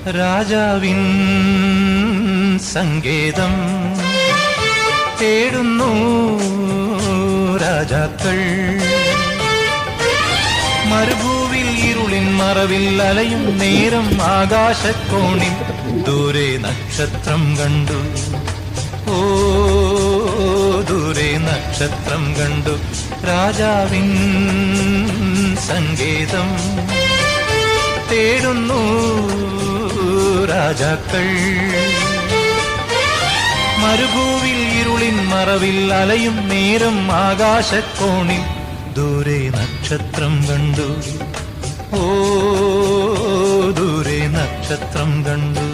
രാജാവിൻ സങ്കേതം തേടുന്നു രാജാക്കൾ. മരുഭൂവിൽ ഇരുളിൻ മറവിൽ അലയും നേരം ആകാശക്കോണിൽ ദൂരെ നക്ഷത്രം കണ്ടു. ഓ ദൂരെ നക്ഷത്രം കണ്ടു. രാജാവിൻ സങ്കേതം തേടുന്നു രാജാക്കൾ. മരുഭൂവിൽ ഇരുളിൻ മറവിൽ അലയും നേരം ആകാശക്കോണിൽ ദൂരെ നക്ഷത്രം കണ്ടു. ഓ ദൂരെ നക്ഷത്രം കണ്ടു.